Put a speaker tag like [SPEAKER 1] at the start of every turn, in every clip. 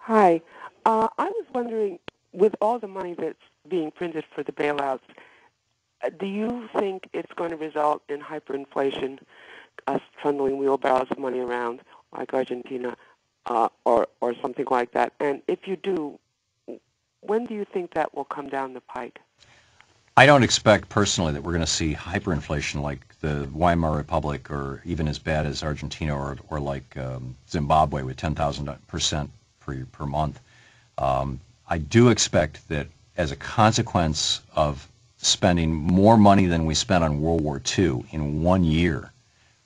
[SPEAKER 1] Hi. I was wondering, with all the money that's being printed for the bailouts, do you think it's going to result in hyperinflation, us trundling wheelbarrows of money around like Argentina, or something like that? And if you do, when do you think that will come down the pike?
[SPEAKER 2] I don't expect personally that we're going to see hyperinflation like the Weimar Republic or even as bad as Argentina or like Zimbabwe with 10,000% per month. I do expect that as a consequence of spending more money than we spent on World War II in 1 year,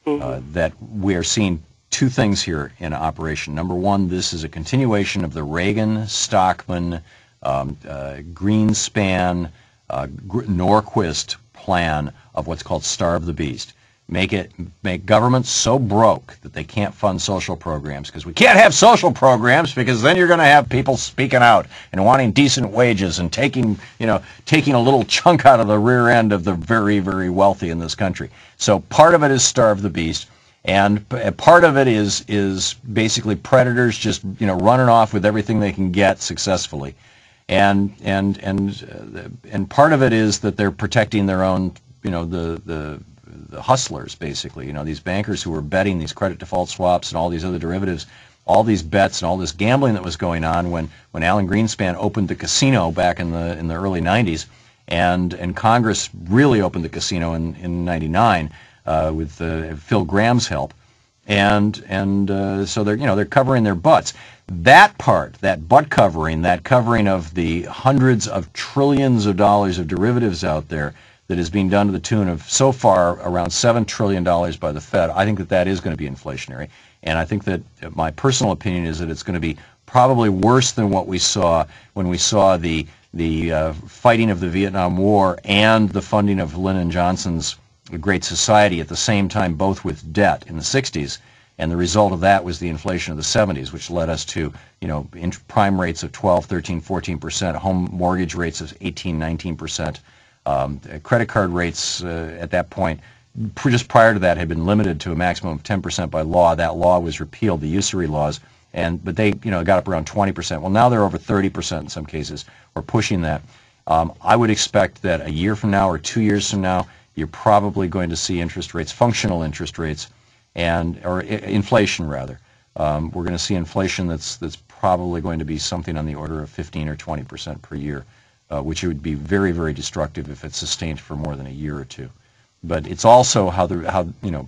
[SPEAKER 2] that we are seeing two things here in operation. Number one, this is a continuation of the Reagan, Stockman, Greenspan, Norquist plan of what's called starve the beast. Make governments so broke that they can't fund social programs, because we can't have social programs because then you're going to have people speaking out and wanting decent wages and taking a little chunk out of the rear end of the very, very wealthy in this country. So part of it is starve the beast, and part of it is basically predators just running off with everything they can get successfully. And part of it is that they're protecting their own, the hustlers, basically. These bankers who were betting these credit default swaps and all these other derivatives, all these bets and all this gambling that was going on when Alan Greenspan opened the casino back in the early 90s, and Congress really opened the casino in 99 with Phil Graham's help. So they're covering their butts. That part, that butt covering, that covering of the hundreds of trillions of dollars of derivatives out there that is being done to the tune of so far around $7 trillion by the Fed, I think that is going to be inflationary. And I think that my personal opinion is that it's going to be probably worse than what we saw when we saw the fighting of the Vietnam War and the funding of Lyndon Johnson's Great Society at the same time, both with debt in the 60s. And the result of that was the inflation of the 70s, which led us to, prime rates of 12, 13, 14%, home mortgage rates of 18, 19%. Credit card rates at that point, just prior to that, had been limited to a maximum of 10% by law. That law was repealed, the usury laws, but they, got up around 20%. Well, now they're over 30% in some cases. We're pushing that. I would expect that a year from now or 2 years from now, you're probably going to see interest rates, functional interest rates, or inflation rather. We're going to see inflation that's probably going to be something on the order of 15 or 20% per year, which would be very, very destructive if it's sustained for more than a year or two. But it's also how the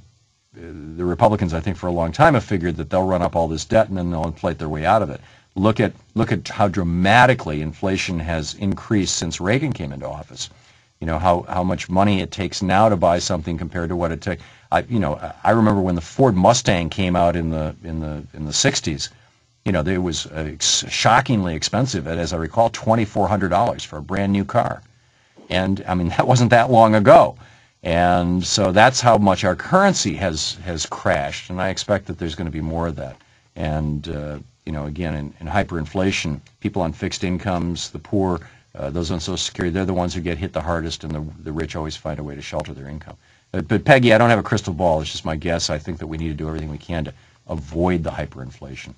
[SPEAKER 2] Republicans, I think, for a long time have figured that they'll run up all this debt and then they'll inflate their way out of it. Look at how dramatically inflation has increased since Reagan came into office. How much money it takes now to buy something compared to what it took. I remember when the Ford Mustang came out in the 60s. It was shockingly expensive at, as I recall, $2,400 for a brand new car. And I mean, that wasn't that long ago. And so that's how much our currency has crashed. And I expect that there's going to be more of that. And again, in hyperinflation, people on fixed incomes, the poor, those on Social Security, they're the ones who get hit the hardest, and the rich always find a way to shelter their income. But Peggy, I don't have a crystal ball. It's just my guess. I think that we need to do everything we can to avoid the hyperinflation.